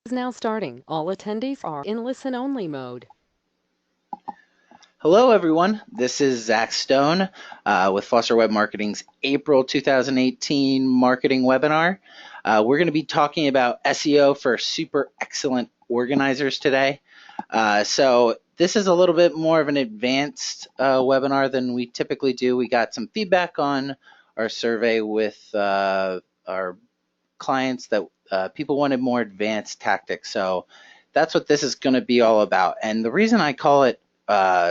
Is now starting. All attendees are in listen-only mode. Hello, everyone. This is Zach Stone with Foster Web Marketing's April 2018 marketing webinar. We're going to be talking about SEO for super excellent organizers today. So this is a little bit more of an advanced webinar than we typically do. We got some feedback on our survey with our clients that people wanted more advanced tactics. So that's what this is going to be all about. And the reason I call it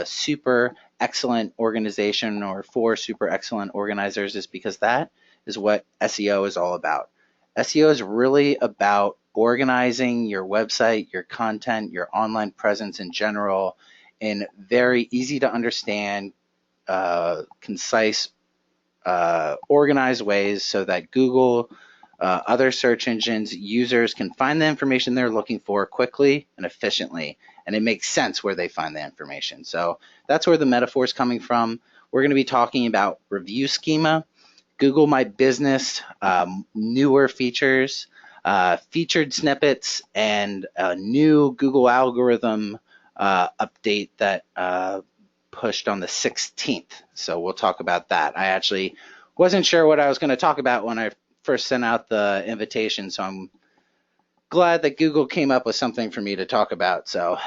super excellent organization or for super excellent organizers is because that is what SEO is all about. SEO is really about organizing your website, your content, your online presence in general in very easy to understand, concise, organized ways so that Google, other search engines, users can find the information they're looking for quickly and efficiently, and it makes sense where they find the information. So that's where the metaphor is coming from. We're going to be talking about review schema, Google My Business, newer features, featured snippets, and a new Google algorithm update that pushed on the 16th. So we'll talk about that. I actually wasn't sure what I was going to talk about when I first sent out the invitation, so I'm glad that Google came up with something for me to talk about. So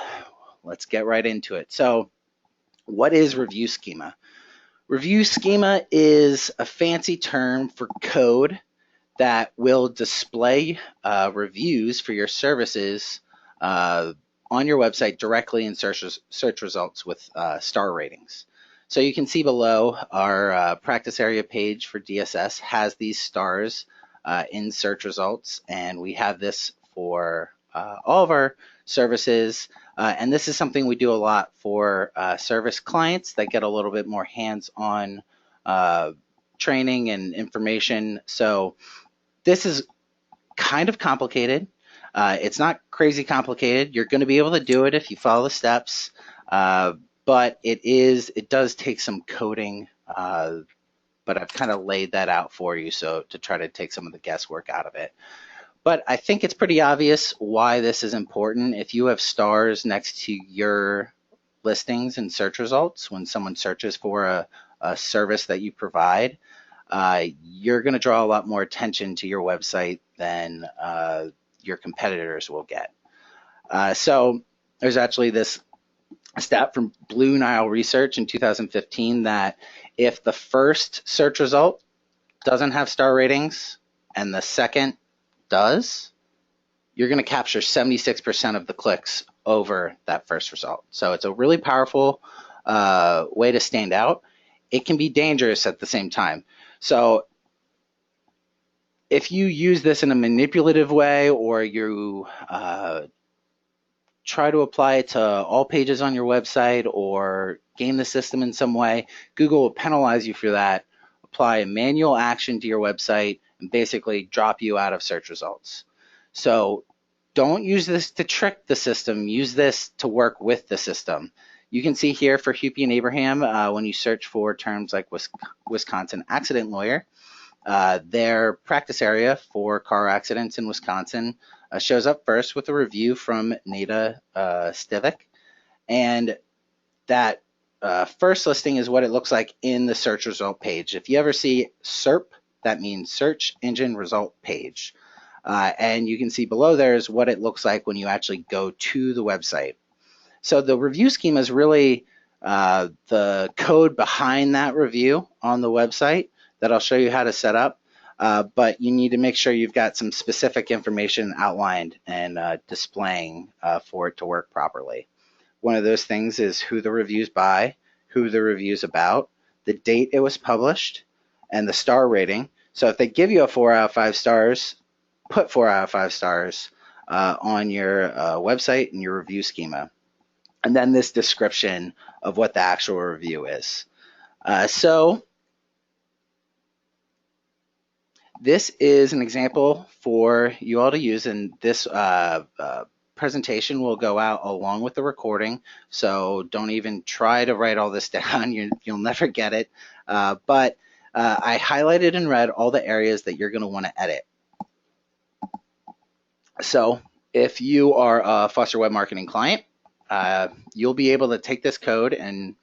let's get right into it. So what is review schema? Review schema is a fancy term for code that will display reviews for your services on your website directly in search results with star ratings. So you can see below our practice area page for DSS has these stars in search results, and we have this for all of our services. And this is something we do a lot for service clients that get a little bit more hands-on training and information. So this is kind of complicated. It's not crazy complicated. You're going to be able to do it if you follow the steps, but it does take some coding, but I've kind of laid that out for you so to try to take some of the guesswork out of it. But I think it's pretty obvious why this is important. If you have stars next to your listings and search results, when someone searches for a service that you provide, you're going to draw a lot more attention to your website than your competitors will get. So there's actually this stat from Blue Nile Research in 2015 that if the first search result doesn't have star ratings and the second does, you're going to capture 76% of the clicks over that first result. So it's a really powerful way to stand out. It can be dangerous at the same time. So if you use this in a manipulative way, or you try to apply it to all pages on your website or game the system in some way, Google will penalize you for that, apply a manual action to your website, and basically drop you out of search results. So don't use this to trick the system. Use this to work with the system. You can see here for Hupy and Abraham, when you search for terms like Wisconsin accident lawyer, their practice area for car accidents in Wisconsin shows up first with a review from Nada Stivic. And that first listing is what it looks like in the search result page. If you ever see SERP, that means search engine result page. And you can see below there is what it looks like when you actually go to the website. So the review schema is really the code behind that review on the website that I'll show you how to set up. But you need to make sure you've got some specific information outlined and displaying for it to work properly. One of those things is who the review's by, who the review's about, the date it was published, and the star rating. So if they give you a 4 out of 5 stars, put 4 out of 5 stars on your website and your review schema. And then this description of what the actual review is. So this is an example for you all to use, and this presentation will go out along with the recording, so don't even try to write all this down. You'll never get it. But I highlighted in red all the areas that you're going to want to edit. So If you are a Foster Web Marketing client, you'll be able to take this code and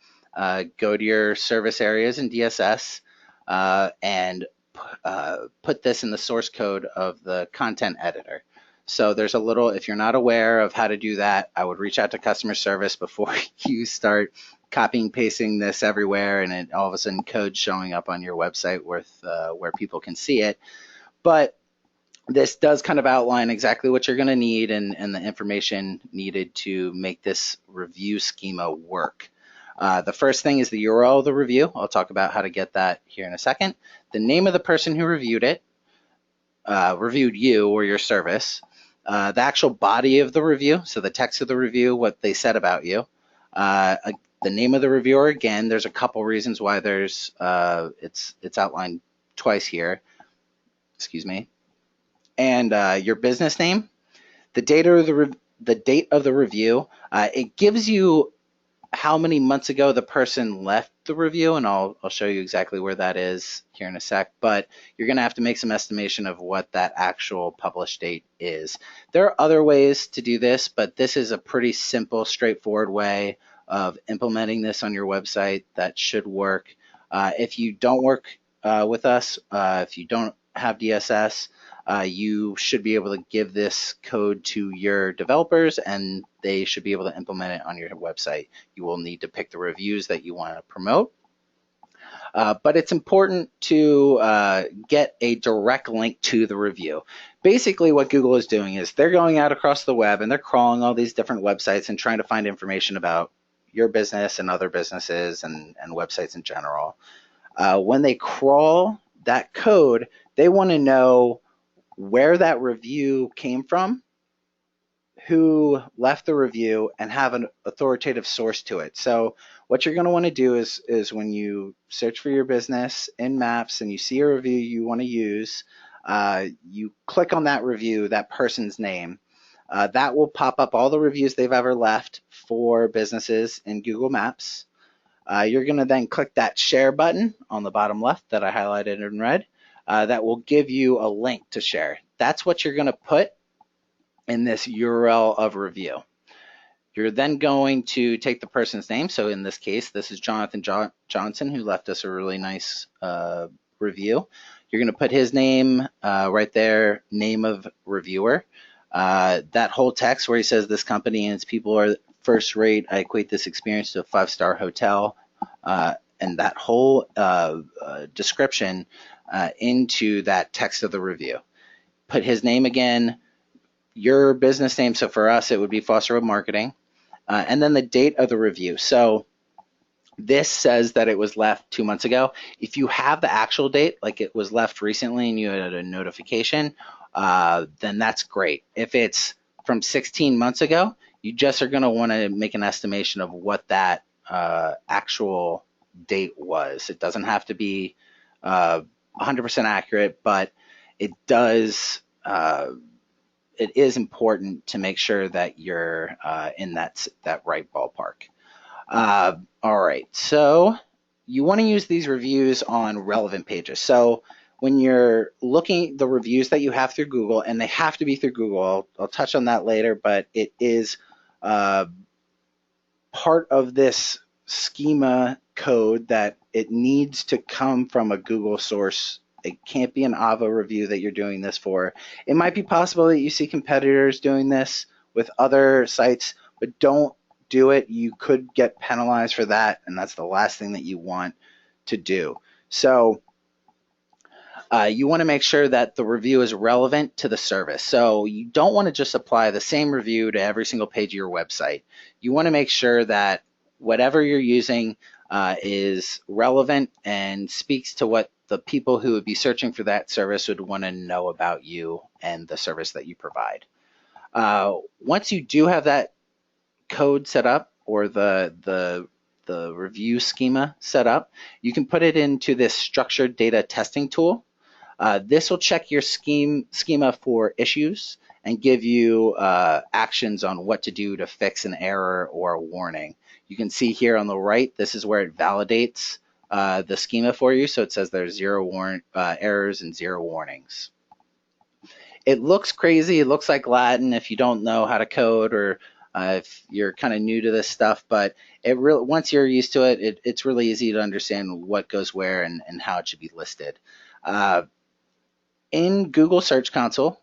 go to your service areas in DSS and put this in the source code of the content editor. So there's a little, if you're not aware of how to do that, I would reach out to customer service before you start copying, pasting this everywhere, and it, all of a sudden code showing up on your website where people can see it. But this does kind of outline exactly what you're going to need and the information needed to make this review schema work. The first thing is the URL of the review. I'll talk about how to get that here in a second. The name of the person who reviewed it, reviewed you or your service, the actual body of the review, so the text of the review, what they said about you, the name of the reviewer. Again, there's a couple reasons why there's it's outlined twice here. Excuse me. And your business name, the date of the review. It gives you how many months ago the person left the review, and I'll show you exactly where that is here in a sec, but you're going to have to make some estimation of what that actual published date is. There are other ways to do this, but this is a pretty simple, straightforward way of implementing this on your website that should work. If you don't work with us, if you don't have DSS, you should be able to give this code to your developers and they should be able to implement it on your website. You will need to pick the reviews that you want to promote. But it's important to get a direct link to the review. Basically what Google is doing is they're going out across the web and they're crawling all these different websites and trying to find information about your business and other businesses and websites in general. When they crawl that code, they want to know where that review came from, who left the review, and have an authoritative source to it. So what you're going to want to do is when you search for your business in Maps and you see a review you want to use, you click on that review, that person's name. That will pop up all the reviews they've ever left for businesses in Google Maps. You're going to then click that share button on the bottom left that I highlighted in red. That will give you a link to share. That's what you're going to put in this URL of review. You're then going to take the person's name. So in this case, this is Jonathan Johnson, who left us a really nice review. You're going to put his name right there, name of reviewer. That whole text where he says this company and its people are first rate, I equate this experience to a 5-star hotel, and that whole description into that text of the review. Put his name again, your business name. So for us, it would be Foster Web Marketing, and then the date of the review. So this says that it was left 2 months ago. If you have the actual date, like it was left recently and you had a notification, then that's great. If it's from 16 months ago, you just are going to want to make an estimation of what that actual date was. It doesn't have to be 100% accurate, but it does. It is important to make sure that you're in that right ballpark. All right, so you want to use these reviews on relevant pages. So when you're looking at the reviews that you have through Google, and they have to be through Google, I'll touch on that later, but it is part of this schema code that it needs to come from a Google source. It can't be an AVA review that you're doing this for. It might be possible that you see competitors doing this with other sites, but don't do it. You could get penalized for that, and that's the last thing that you want to do. So you want to make sure that the review is relevant to the service. So you don't want to just apply the same review to every single page of your website. You want to make sure that whatever you're using is relevant and speaks to what the people who would be searching for that service would want to know about you and the service that you provide. Once you do have that code set up or the review schema set up, you can put it into this structured data testing tool. This will check your schema for issues and give you actions on what to do to fix an error or a warning. You can see here on the right, this is where it validates the schema for you. So it says there's 0 errors and 0 warnings. It looks crazy. It looks like Latin if you don't know how to code, or if you're kind of new to this stuff. But once you're used to it, it's really easy to understand what goes where and how it should be listed. Uh, in Google Search Console,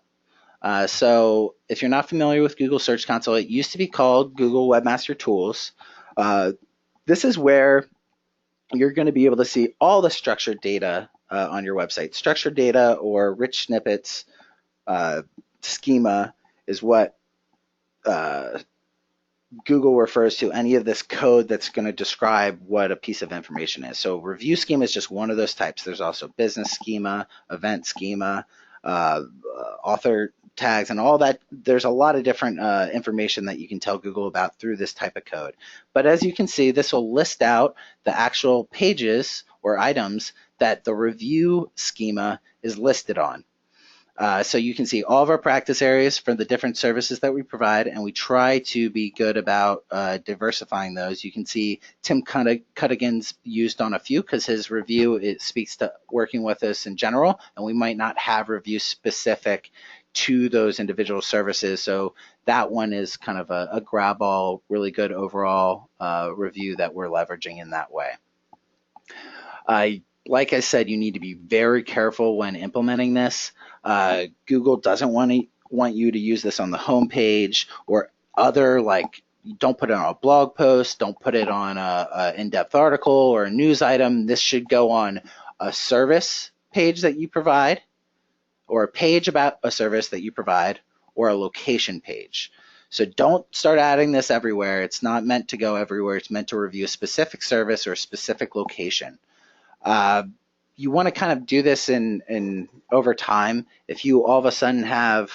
so if you're not familiar with Google Search Console, it used to be called Google Webmaster Tools. This is where you're going to be able to see all the structured data on your website. Structured data or rich snippets schema is what uh, Google refers to any of this code that's going to describe what a piece of information is. So review schema is just one of those types. There's also business schema, event schema, author tags, and all that. There's a lot of different information that you can tell Google about through this type of code. But as you can see, this will list out the actual pages or items that the review schema is listed on. So you can see all of our practice areas for the different services that we provide, and we try to be good about diversifying those. You can see Tim Cuddigan's used on a few because his review, it speaks to working with us in general, and we might not have reviews specific to those individual services. So that one is kind of a grab all, really good overall review that we're leveraging in that way. Like I said, you need to be very careful when implementing this. Google doesn't want you to use this on the home page or other, like, don't put it on a blog post, don't put it on a in-depth article or a news item. This should go on a service page that you provide, or a page about a service that you provide, or a location page. So don't start adding this everywhere. It's not meant to go everywhere. It's meant to review a specific service or a specific location. You want to kind of do this in over time. If you all of a sudden have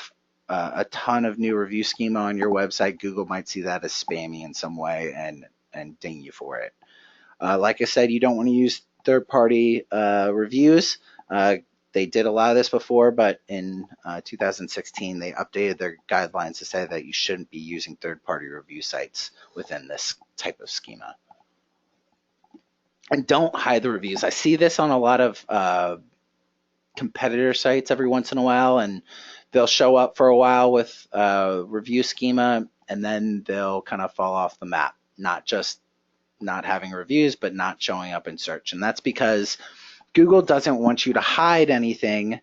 a ton of new review schema on your website, Google might see that as spammy in some way and ding you for it. Like I said, you don't want to use third-party reviews. They did allow this before, but in 2016, they updated their guidelines to say that you shouldn't be using third-party review sites within this type of schema. And don't hide the reviews. I see this on a lot of competitor sites every once in a while, and they'll show up for a while with review schema, and then they'll kind of fall off the map. Not just not having reviews, but not showing up in search. And that's because Google doesn't want you to hide anything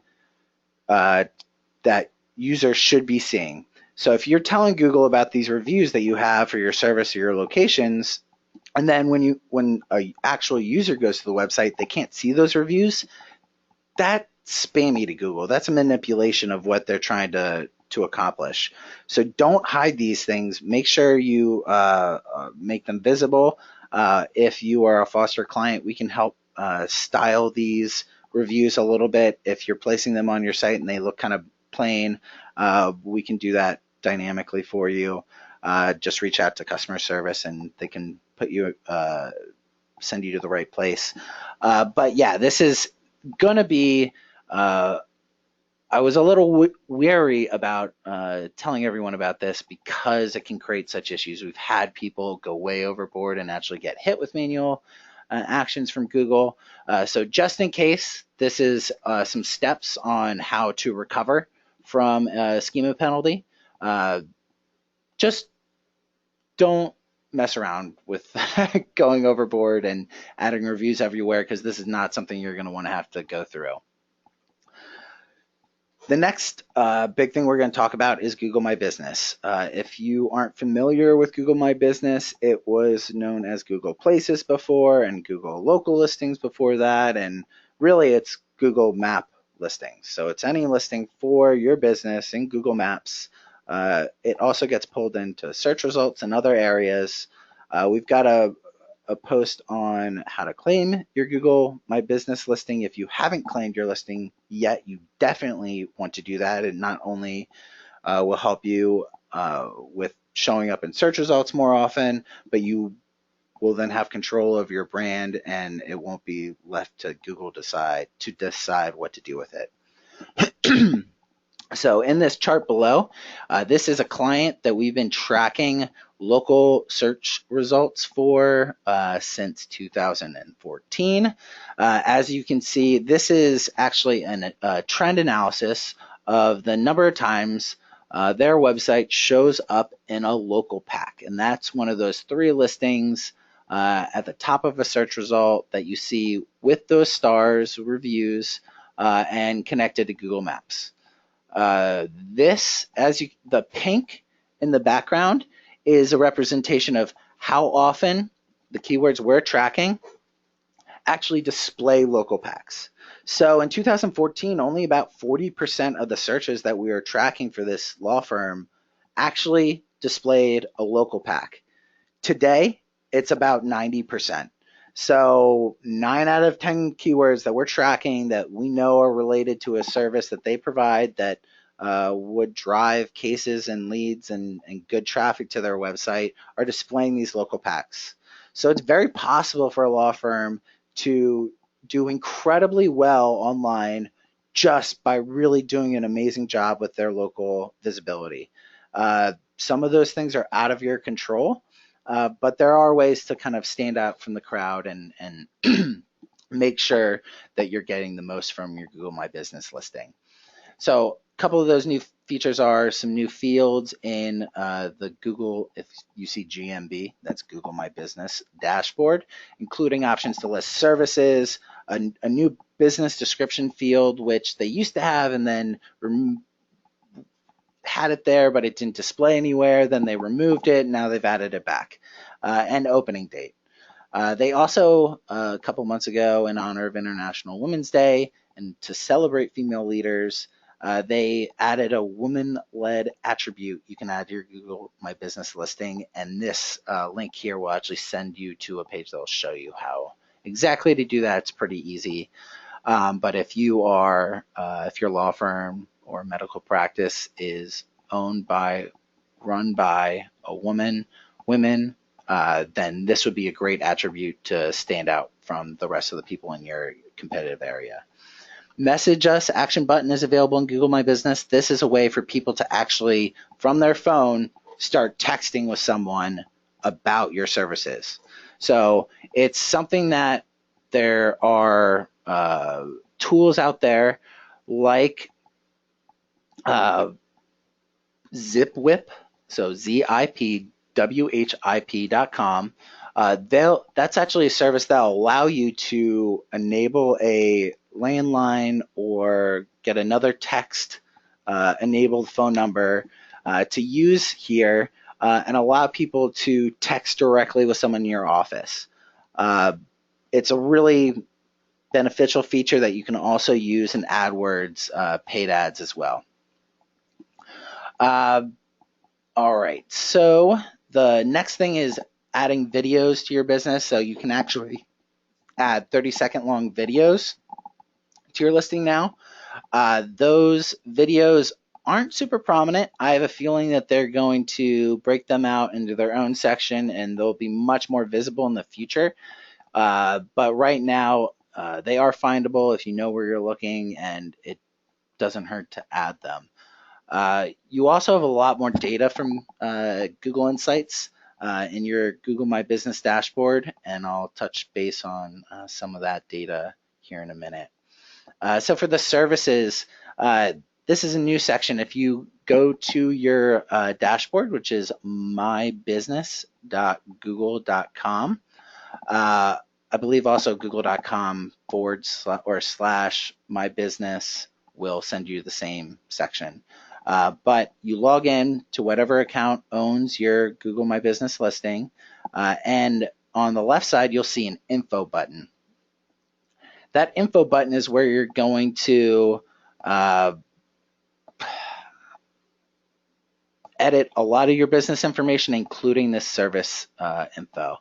that users should be seeing. So if you're telling Google about these reviews that you have for your service or your locations, and then when an actual user goes to the website, they can't see those reviews, that's spammy to Google. That's a manipulation of what they're trying to accomplish. So don't hide these things. Make sure you make them visible. If you are a Foster client, we can help style these reviews a little bit. If you're placing them on your site and they look kind of plain, we can do that dynamically for you. Just reach out to customer service and they can put you, send you to the right place. But yeah, this is going to be, I was a little wary about telling everyone about this because it can create such issues. We've had people go way overboard and actually get hit with manual actions from Google. So just in case, this is some steps on how to recover from a schema penalty. Just don't mess around with going overboard and adding reviews everywhere, because this is not something you're going to want to have to go through. The next big thing we're going to talk about is Google My Business. If you aren't familiar with Google My Business, it was known as Google Places before and Google Local Listings before that, and really it's Google Map listings. So it's any listing for your business in Google Maps. It also gets pulled into search results and other areas. We've got a post on how to claim your Google My Business listing. If you haven't claimed your listing yet, you definitely want to do that. It not only will help you with showing up in search results more often, but you will then have control of your brand and it won't be left to Google to decide what to do with it. So in this chart below, this is a client that we've been tracking local search results for since 2014. As you can see, this is actually a trend analysis of the number of times their website shows up in a local pack. And that's one of those 3 listings at the top of a search result that you see with those stars, reviews, and connected to Google Maps. This, the pink in the background is a representation of how often the keywords we're tracking actually display local packs. So in 2014, only about 40% of the searches that we were tracking for this law firm actually displayed a local pack. Today, it's about 90%. So 9 out of 10 keywords that we're tracking that we know are related to a service that they provide that would drive cases and leads and good traffic to their website are displaying these local packs. So it's very possible for a law firm to do incredibly well online just by really doing an amazing job with their local visibility. Some of those things are out of your control, but there are ways to kind of stand out from the crowd and make sure that you're getting the most from your Google My Business listing. So a couple of those new features are some new fields in the Google, if you see GMB, that's Google My Business dashboard, including options to list services, a new business description field, which they used to have and then had it there, but it didn't display anywhere. Then they removed it. And now they've added it back. And opening date. They also, a couple months ago, in honor of International Women's Day and to celebrate female leaders, they added a woman-led attribute you can add to your Google My Business listing. And this link here will actually send you to a page that will show you how exactly to do that. It's pretty easy. But if your law firm or medical practice is run by a women, then this would be a great attribute to stand out from the rest of the people in your competitive area. Message Us action button is available in Google My Business. This is a way for people to actually, from their phone, start texting with someone about your services. So it's something that there are tools out there like ZipWhip, so ZIPWHIP.com. That's actually a service that will allow you to enable a landline or get another text enabled phone number to use here and allow people to text directly with someone in your office. It's a really beneficial feature that you can also use in AdWords paid ads as well. All right, so the next thing is adding videos to your business. So you can actually add 30-second long videos to your listing now. Those videos aren't super prominent. I have a feeling that they're going to break them out into their own section and they'll be much more visible in the future. But right now, they are findable if you know where you're looking, and it doesn't hurt to add them. You also have a lot more data from Google Insights in your Google My Business dashboard, and I'll touch base on some of that data here in a minute. So for the services, this is a new section. If you go to your dashboard, which is mybusiness.google.com, I believe also google.com/mybusiness will send you the same section. But you log in to whatever account owns your Google My Business listing, and on the left side, you'll see an info button. That info button is where you're going to edit a lot of your business information, including this service info.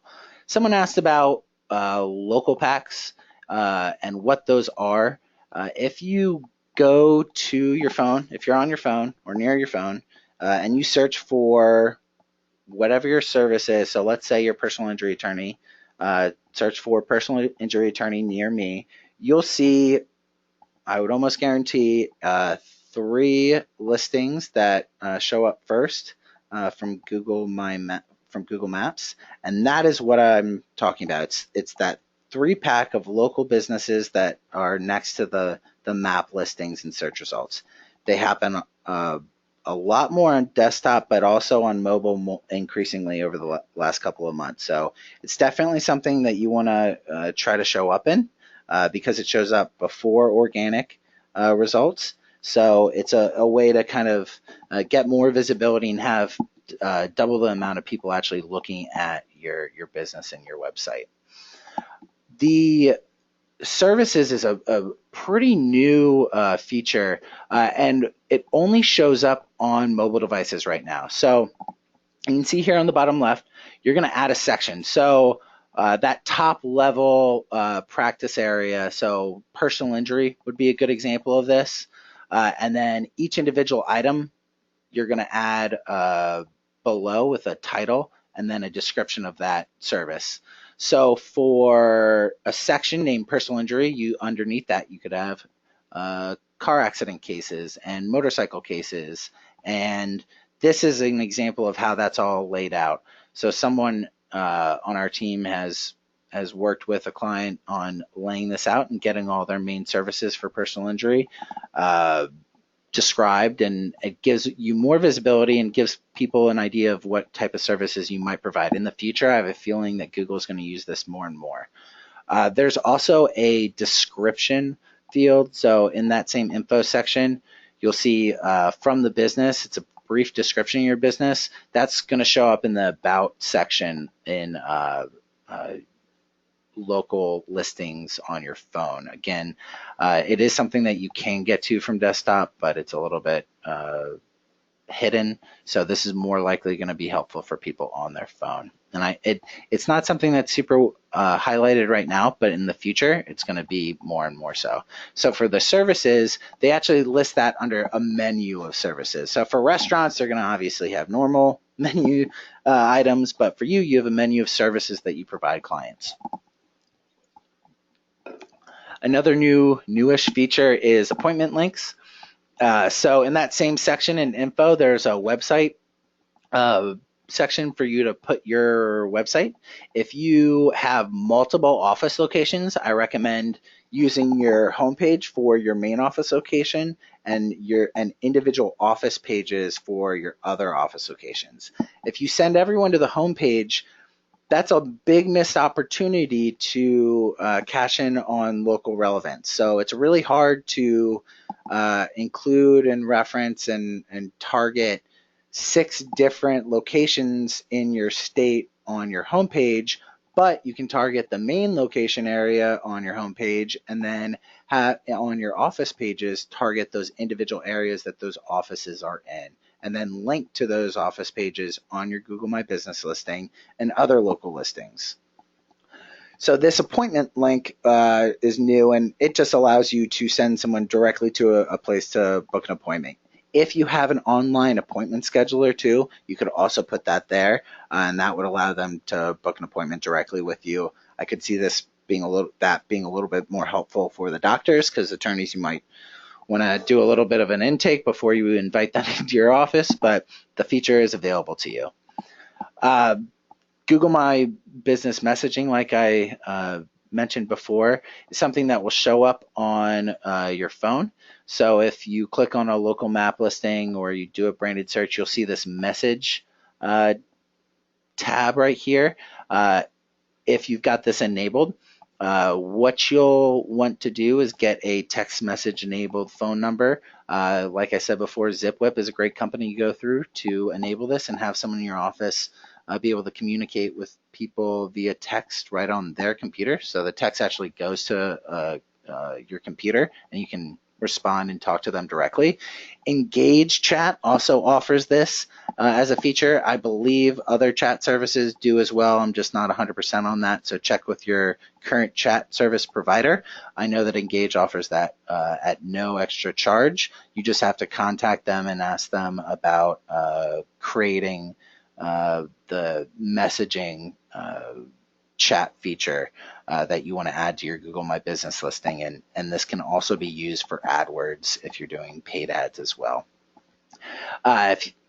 Someone asked about local packs and what those are. If you go to your phone, if you're on your phone or near your phone, and you search for whatever your service is, so let's say your personal injury attorney, search for personal injury attorney near me, you'll see, I would almost guarantee, 3 listings that show up first from Google Maps, and that is what I'm talking about. It's that 3-pack of local businesses that are next to the map listings and search results. They happen a lot more on desktop, but also on mobile increasingly over the last couple of months. So it's definitely something that you want to try to show up in because it shows up before organic results. So it's a way to kind of get more visibility and have double the amount of people actually looking at your business and your website. The services is a pretty new feature, and it only shows up on mobile devices right now. So you can see here on the bottom left, you're going to add a section. So that top level practice area, so personal injury would be a good example of this. And then each individual item you're going to add below with a title and then a description of that service. So for a section named personal injury, you underneath that you could have car accident cases and motorcycle cases, and this is an example of how that's all laid out. So someone on our team has worked with a client on laying this out and getting all their main services for personal injury described, and it gives you more visibility and gives people an idea of what type of services you might provide in the future. I have a feeling that Google is going to use this more and more. There's also a description field. So in that same info section, you'll see from the business, it's a brief description of your business. That's going to show up in the about section in local listings on your phone. Again, it is something that you can get to from desktop, but it's a little bit hidden. So this is more likely going to be helpful for people on their phone. And it's not something that's super highlighted right now, but in the future, it's going to be more and more so. So for the services, they actually list that under a menu of services. So for restaurants, they're going to obviously have normal menu items, but for you, you have a menu of services that you provide clients. Another newish feature is appointment links. So in that same section in info, there's a website section for you to put your website. If you have multiple office locations, I recommend using your homepage for your main office location and individual office pages for your other office locations. If you send everyone to the homepage, that's a big missed opportunity to cash in on local relevance. So it's really hard to include and reference and target 6 different locations in your state on your homepage, but you can target the main location area on your homepage and then on your office pages, target those individual areas that those offices are in, and then link to those office pages on your Google My Business listing and other local listings. So this appointment link is new, and it just allows you to send someone directly to a place to book an appointment. If you have an online appointment scheduler too, you could also put that there, and that would allow them to book an appointment directly with you. I could see this being a little bit more helpful for the doctors, because attorneys, you might want to do a little bit of an intake before you invite them into your office, but the feature is available to you. Google My Business messaging, like I mentioned before, is something that will show up on your phone. So if you click on a local map listing or you do a branded search, you'll see this message tab right here. If you've got this enabled, what you'll want to do is get a text message enabled phone number. Like I said before, ZipWhip is a great company to go through to enable this and have someone in your office be able to communicate with people via text right on their computer. So the text actually goes to your computer and you can respond and talk to them directly. Engage Chat also offers this as a feature. I believe other chat services do as well. I'm just not 100% on that, so check with your current chat service provider. I know that Engage offers that at no extra charge. You just have to contact them and ask them about creating the messaging chat feature that you want to add to your Google My Business listing, and this can also be used for AdWords if you're doing paid ads as well.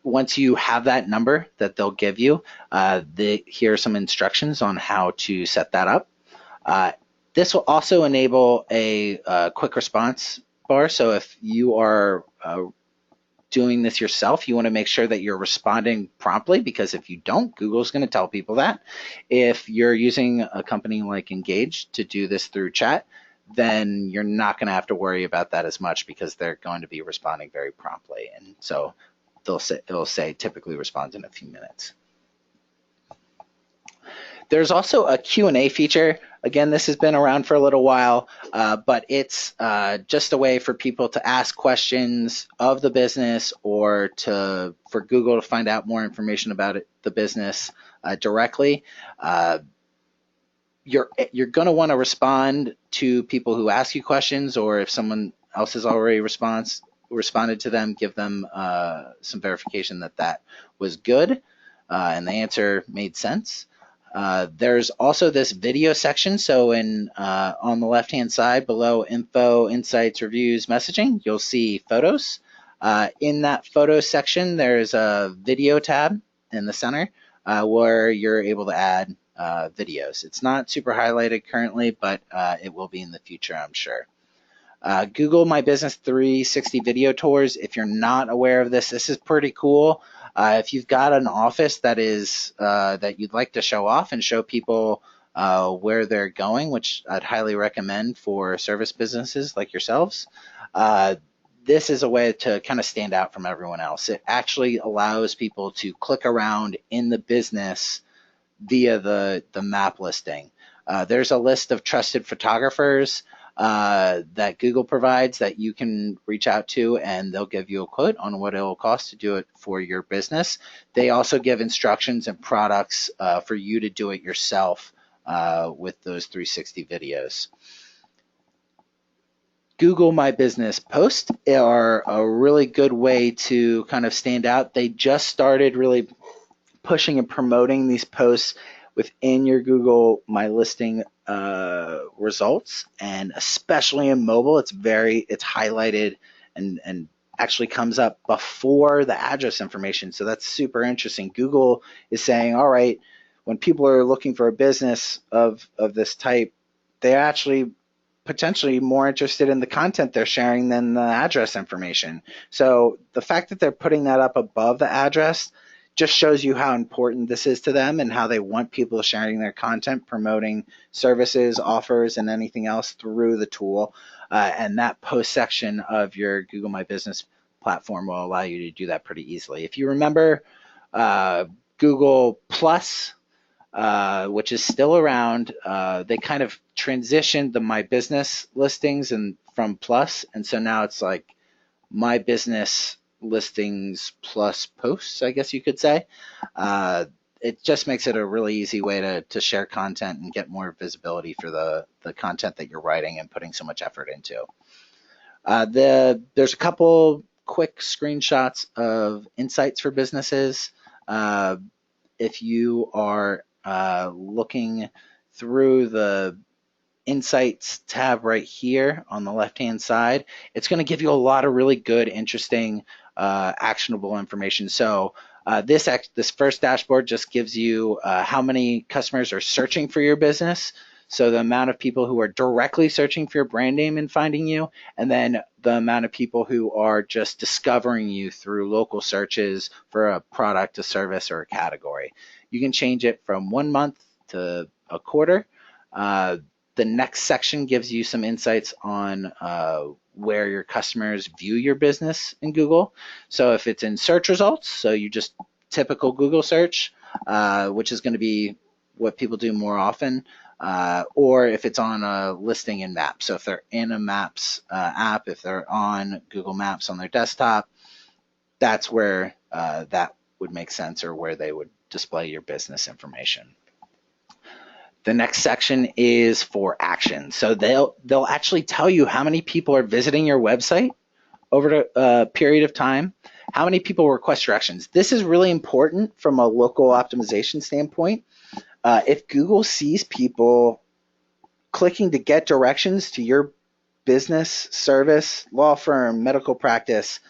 Once you have that number that they'll give you, here are some instructions on how to set that up. This will also enable a quick response bar. So if you are doing this yourself, you want to make sure that you're responding promptly, because if you don't, Google's going to tell people that. If you're using a company like Engage to do this through chat, then you're not going to have to worry about that as much, because they're going to be responding very promptly. And so it'll say typically responds in a few minutes. There's also a Q&A feature. Again, this has been around for a little while, but it's just a way for people to ask questions of the business, or for Google to find out more information about the business directly. You're going to want to respond to people who ask you questions, or if someone else has already responded to them, give them some verification that was good and the answer made sense. There's also this video section. So on the left-hand side below info, insights, reviews, messaging, you'll see photos. In that photo section, there's a video tab in the center where you're able to add videos. It's not super highlighted currently, but it will be in the future, I'm sure. Google My Business 360 video tours. If you're not aware of this, this is pretty cool. If you've got an office that you'd like to show off and show people where they're going, which I'd highly recommend for service businesses like yourselves, this is a way to kind of stand out from everyone else. It actually allows people to click around in the business via the map listing. There's a list of trusted photographers that Google provides that you can reach out to, and they'll give you a quote on what it will cost to do it for your business. They also give instructions and products for you to do it yourself with those 360 videos. Google My Business posts are a really good way to kind of stand out. They just started really pushing and promoting these posts within your Google My Listing results, and especially in mobile, it's highlighted and actually comes up before the address information. So that's super interesting. Google is saying, all right, when people are looking for a business of this type, they're actually potentially more interested in the content they're sharing than the address information. So the fact that they're putting that up above the address just shows you how important this is to them and how they want people sharing their content, promoting services, offers, and anything else through the tool. And that post section of your Google My Business platform will allow you to do that pretty easily. If you remember Google Plus, which is still around, they kind of transitioned the My Business listings from Plus, and so now it's like My Business listings plus posts, I guess you could say. It just makes it a really easy way to share content and get more visibility for the content that you're writing and putting so much effort into. There's a couple quick screenshots of insights for businesses. If you are looking through the Insights tab right here on the left-hand side, it's going to give you a lot of really good, interesting, actionable information. So this first dashboard just gives you how many customers are searching for your business, so the amount of people who are directly searching for your brand name and finding you, and then the amount of people who are just discovering you through local searches for a product, a service, or a category. You can change it from 1 month to a quarter. The next section gives you some insights on where your customers view your business in Google. So if it's in search results, so you just typical Google search, which is going to be what people do more often, or if it's on a listing in Maps. So if they're in a Maps app, if they're on Google Maps on their desktop, that's where that would make sense, or where they would display your business information. The next section is for action. So they'll actually tell you how many people are visiting your website over a period of time, how many people request directions. This is really important from a local optimization standpoint. If Google sees people clicking to get directions to your business, service, law firm, medical practice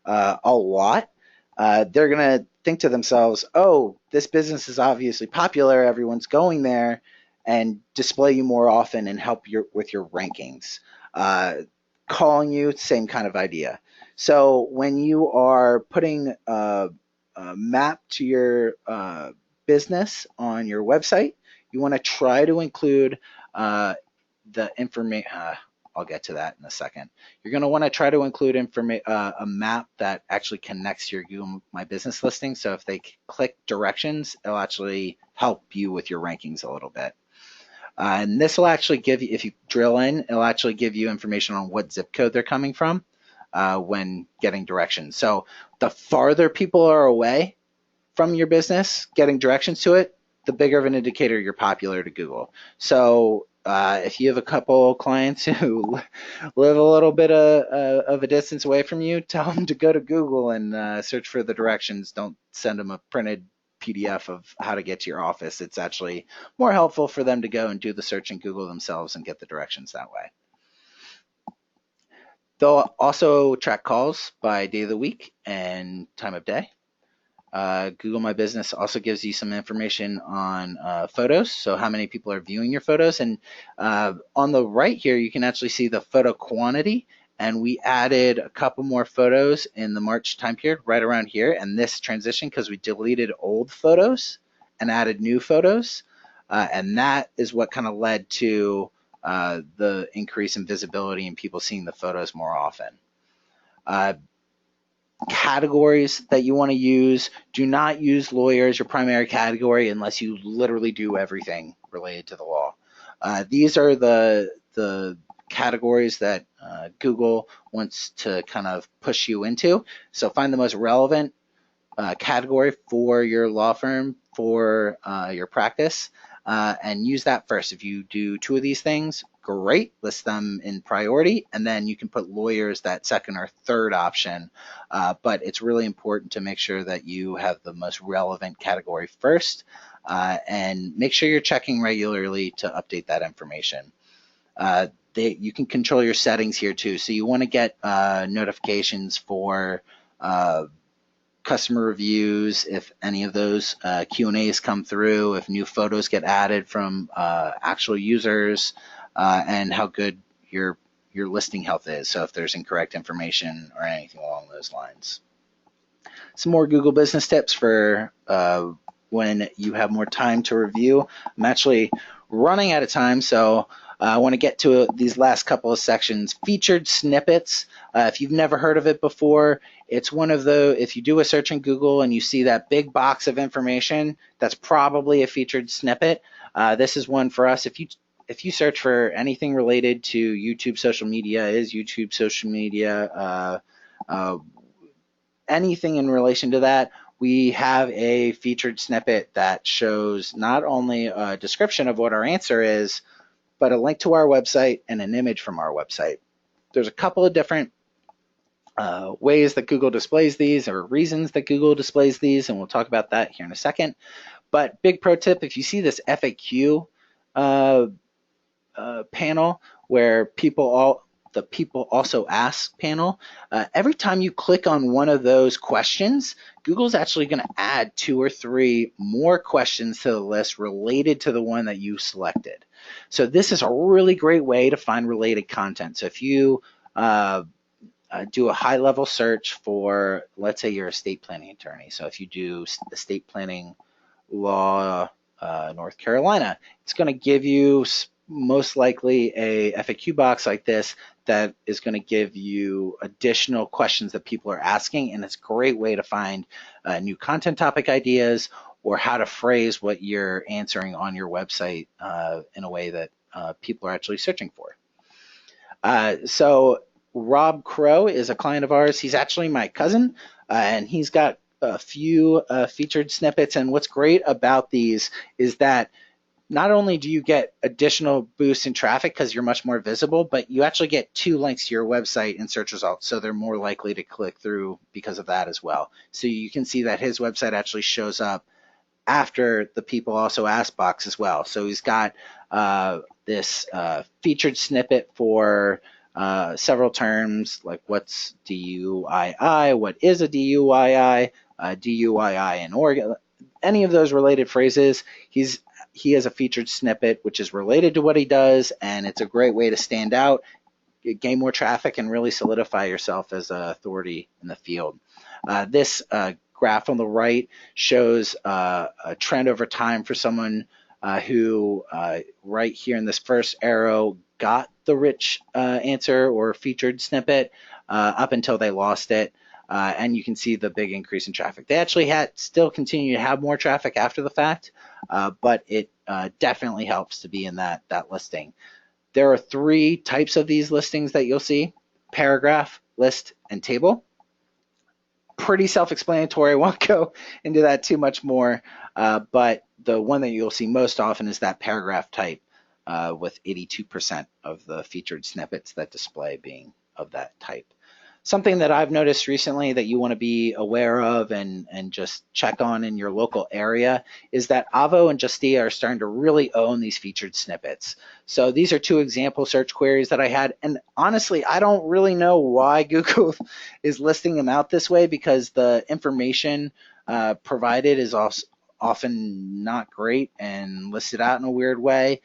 a lot, they're going to think to themselves, oh, this business is obviously popular, everyone's going there, and display you more often and help with your rankings. Calling you, same kind of idea. So when you are putting a map to your business on your website, you want to try to include the information. I'll get to that in a second. You're going to want to try to include a map that actually connects to your Google My Business listing. So if they click directions, it'll actually help you with your rankings a little bit. And this will actually give you, if you drill in, it'll actually give you information on what zip code they're coming from when getting directions. So the farther people are away from your business getting directions to it, the bigger of an indicator you're popular to Google. So if you have a couple clients who live a little bit of a distance away from you, tell them to go to Google and search for the directions. Don't send them a printed PDF of how to get to your office. It's actually more helpful for them to go and do the search in Google themselves and get the directions that way. They'll also track calls by day of the week and time of day. Google My Business also gives you some information on photos, so how many people are viewing your photos. And on the right here, you can actually see the photo quantity. And we added a couple more photos in the March time period right around here. And this transition, because we deleted old photos and added new photos. And that is what kind of led to the increase in visibility and people seeing the photos more often. Categories that you want to use. Do not use lawyer as your primary category unless you literally do everything related to the law. These are the categories that Google wants to kind of push you into. So find the most relevant category for your law firm, for your practice, and use that first. If you do two of these things, great, list them in priority, and then you can put lawyers that second or third option. But it's really important to make sure that you have the most relevant category first, and make sure you're checking regularly to update that information. You can control your settings here too. So you want to get notifications for customer reviews, if any of those Q&As come through, if new photos get added from actual users, and how good your listing health is. So if there's incorrect information or anything along those lines. Some more Google business tips for when you have more time to review. I'm actually running out of time, so I want to get to these last couple of sections. Featured snippets. If you've never heard of it before, it's one of the, if you do a search in Google and you see that big box of information, that's probably a featured snippet. This is one for us. If you search for anything related to YouTube social media, is YouTube social media, anything in relation to that, we have a featured snippet that shows not only a description of what our answer is, but a link to our website and an image from our website. There's a couple of different ways that Google displays these, or reasons that Google displays these, and we'll talk about that here in a second. But big pro tip, if you see this FAQ panel where the people also ask panel, every time you click on one of those questions, Google's actually going to add 2 or 3 more questions to the list related to the one that you selected. So this is a really great way to find related content. So if you do a high-level search for, let's say you're a estate planning attorney. So if you do estate planning law, North Carolina, it's going to give you most likely a FAQ box like this that is going to give you additional questions that people are asking, and it's a great way to find new content topic ideas or how to phrase what you're answering on your website in a way that people are actually searching for. So Rob Crow is a client of ours. He's actually my cousin, and he's got a few featured snippets. And what's great about these is that not only do you get additional boosts in traffic because you're much more visible, but you actually get 2 links to your website in search results, so they're more likely to click through because of that as well. So you can see that his website actually shows up after the people also ask box as well. So he's got this featured snippet for several terms, like what's DUII, what is a DUII, DUII in Oregon, any of those related phrases. He has a featured snippet which is related to what he does, and it's a great way to stand out. gain more traffic and really solidify yourself as an authority in the field. This graph on the right shows a trend over time for someone who right here in this first arrow got the rich answer or featured snippet up until they lost it. And you can see the big increase in traffic. They actually still continue to have more traffic after the fact, but it definitely helps to be in that listing. There are 3 types of these listings that you'll see: paragraph, list, and table. Pretty self-explanatory. I won't go into that too much more, but the one that you'll see most often is that paragraph type, with 82% of the featured snippets that display being of that type. Something that I've noticed recently that you want to be aware of and just check on in your local area is that Avvo and Justia are starting to really own these featured snippets. So these are 2 example search queries that I had, and honestly, I don't really know why Google is listing them out this way, because the information provided is also often not great and listed out in a weird way,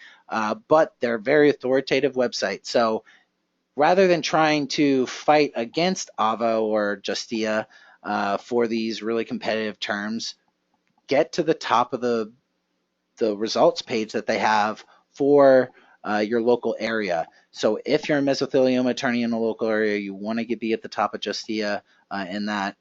but they're very authoritative websites. So rather than trying to fight against Avvo or Justia for these really competitive terms, get to the top of the results page that they have for your local area. So if you're a mesothelioma attorney in a local area, you want to be at the top of Justia in that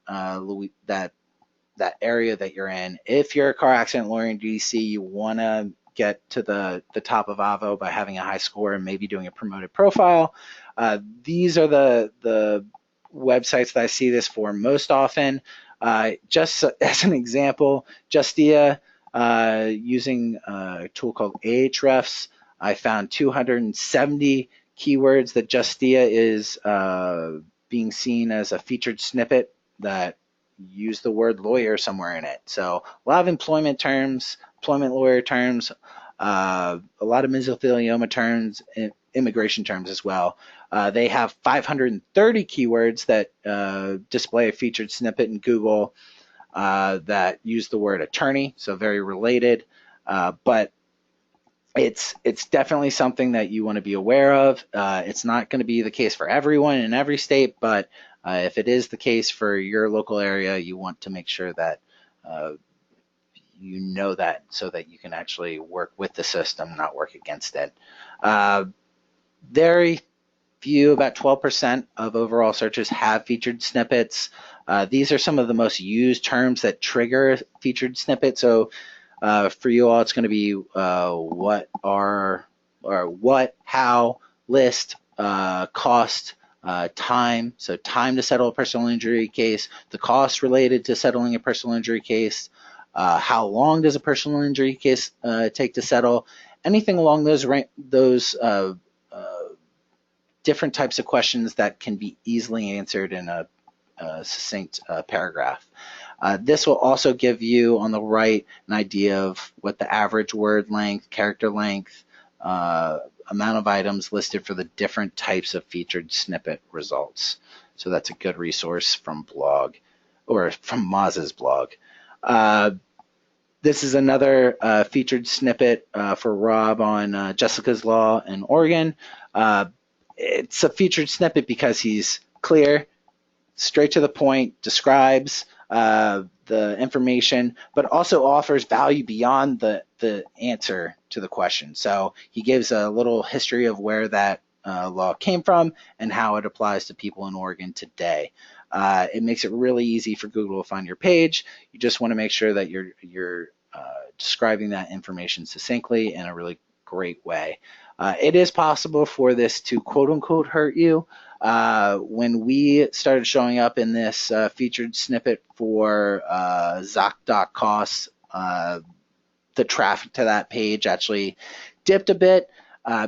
area that you're in. If you're a car accident lawyer in DC, you want to get to the top of Avvo by having a high score and maybe doing a promoted profile. These are the websites that I see this for most often. Just as an example, Justia, using a tool called Ahrefs, I found 270 keywords that Justia is being seen as a featured snippet that use the word lawyer somewhere in it. So a lot of employment terms, employment lawyer terms, a lot of mesothelioma terms, immigration terms as well. They have 530 keywords that display a featured snippet in Google that use the word attorney, so very related. But it's definitely something that you want to be aware of. It's not going to be the case for everyone in every state, but if it is the case for your local area, you want to make sure that you know that, so that you can actually work with the system, not work against it. Very few, about 12% of overall searches have featured snippets. These are some of the most used terms that trigger featured snippets. So for you all, it's going to be what, how, list, cost, time. So time to settle a personal injury case, the cost related to settling a personal injury case, how long does a personal injury case take to settle, anything along those different types of questions that can be easily answered in a succinct paragraph. This will also give you on the right an idea of what the average word length, character length, amount of items listed for the different types of featured snippet results. So that's a good resource from blog, or from Maz's blog. This is another featured snippet for Rob on Jessica's Law in Oregon. It's a featured snippet because he's clear, straight to the point, describes the information, but also offers value beyond the answer to the question. So he gives a little history of where that law came from and how it applies to people in Oregon today. It makes it really easy for Google to find your page. You just want to make sure that you're describing that information succinctly in a really great way. It is possible for this to quote unquote hurt you. When we started showing up in this featured snippet for ZocDoc the traffic to that page actually dipped a bit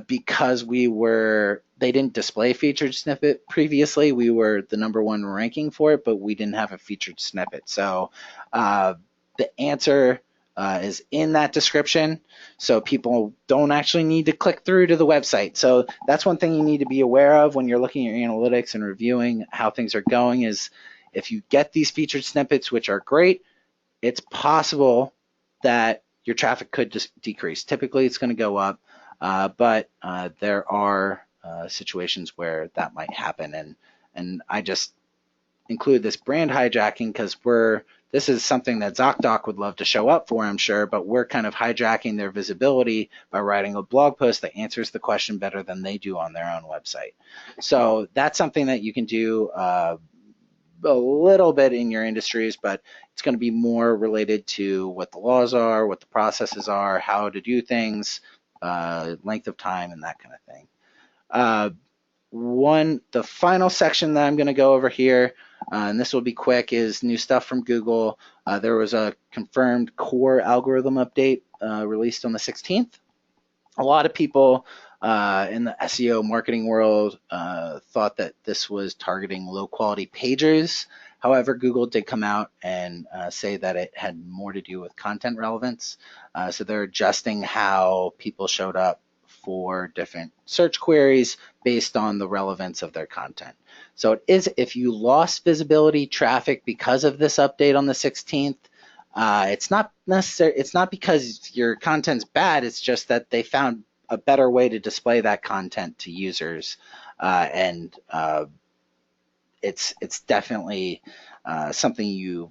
because they didn't display featured snippet previously. We were the #1 ranking for it, but we didn't have a featured snippet. So the answer is in that description, so people don't actually need to click through to the website. So that's one thing you need to be aware of when you're looking at your analytics and reviewing how things are going, is if you get these featured snippets, which are great, it's possible that your traffic could just decrease. Typically it's going to go up, but there are situations where that might happen. And I just include this brand hijacking because this is something that ZocDoc would love to show up for, I'm sure, but we're kind of hijacking their visibility by writing a blog post that answers the question better than they do on their own website. So that's something that you can do a little bit in your industries, but it's going to be more related to what the laws are, what the processes are, how to do things, length of time, and that kind of thing. The final section that I'm going to go over here, and this will be quick, is new stuff from Google. There was a confirmed core algorithm update released on the 16th. A lot of people in the SEO marketing world thought that this was targeting low quality pages. However, Google did come out and say that it had more to do with content relevance. So they're adjusting how people showed up for different search queries based on the relevance of their content. So it is, if you lost visibility traffic because of this update on the 16th, it's not necessary. It's not because your content's bad. It's just that they found a better way to display that content to users, and it's definitely something you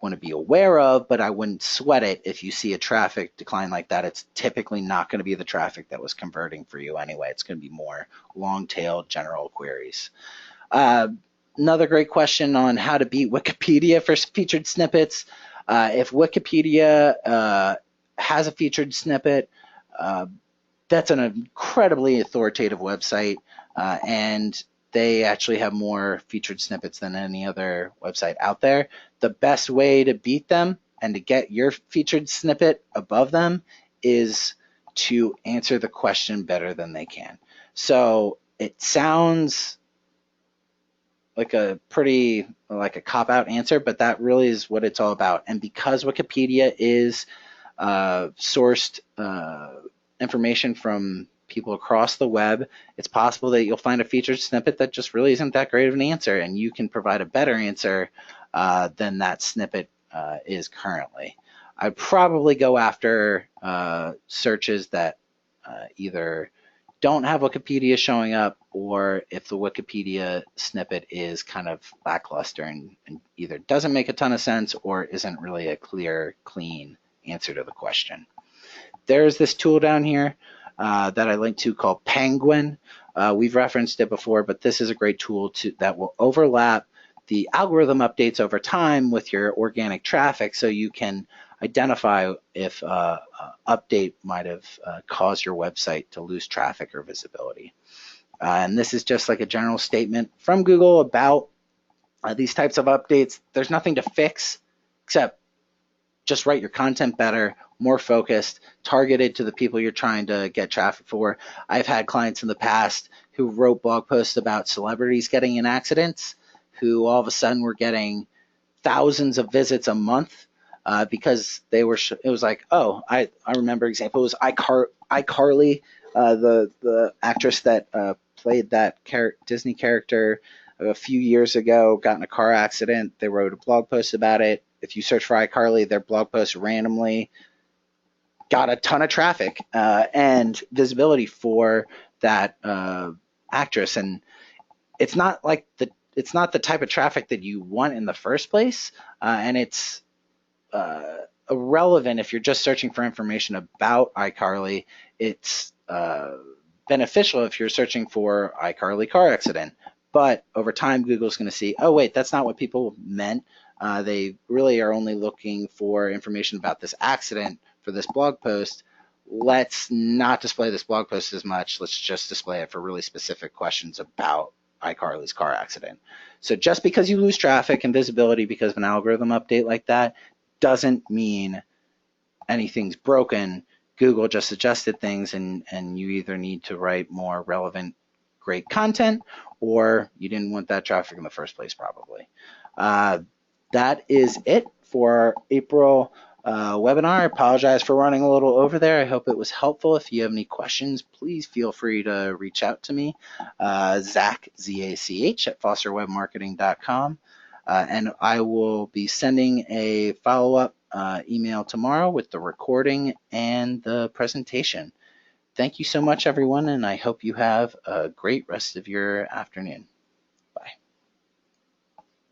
want to be aware of, but I wouldn't sweat it if you see a traffic decline like that. It's typically not going to be the traffic that was converting for you anyway. It's going to be more long-tailed general queries. Another great question on how to beat Wikipedia for featured snippets. If Wikipedia has a featured snippet, that's an incredibly authoritative website, and they actually have more featured snippets than any other website out there. The best way to beat them and to get your featured snippet above them is to answer the question better than they can. So it sounds like a cop-out answer, but that really is what it's all about. And because Wikipedia is sourced information from people across the web, it's possible that you'll find a featured snippet that just really isn't that great of an answer, and you can provide a better answer than that snippet is currently. I'd probably go after searches that either don't have Wikipedia showing up, or if the Wikipedia snippet is kind of lackluster and either doesn't make a ton of sense or isn't really a clear, clean answer to the question. There's this tool down here that I linked to called Penguin. We've referenced it before, but this is a great tool that will overlap the algorithm updates over time with your organic traffic, so you can identify if update might have caused your website to lose traffic or visibility. And this is just like a general statement from Google about these types of updates. There's nothing to fix except just write your content better, more focused, targeted to the people you're trying to get traffic for. I've had clients in the past who wrote blog posts about celebrities getting in accidents, who all of a sudden were getting thousands of visits a month because they were. It was like, oh, I remember example. It was iCarly, the actress that played that Disney character a few years ago, got in a car accident. They wrote a blog post about it. If you search for iCarly, their blog post randomly got a ton of traffic and visibility for that actress. And it's not the type of traffic that you want in the first place, and it's irrelevant if you're just searching for information about iCarly. It's beneficial if you're searching for iCarly car accident. But over time, Google's going to see, oh, wait, that's not what people meant. They really are only looking for information about this accident for this blog post. Let's not display this blog post as much. Let's just display it for really specific questions about iCarly's car accident. So just because you lose traffic and visibility because of an algorithm update like that doesn't mean anything's broken. Google just adjusted things, and you either need to write more relevant, great content, or you didn't want that traffic in the first place, probably. That is it for our April webinar. I apologize for running a little over there. I hope it was helpful. If you have any questions, please feel free to reach out to me, Zach, Z-A-C-H, at fosterwebmarketing.com. And I will be sending a follow-up email tomorrow with the recording and the presentation. Thank you so much, everyone, and I hope you have a great rest of your afternoon.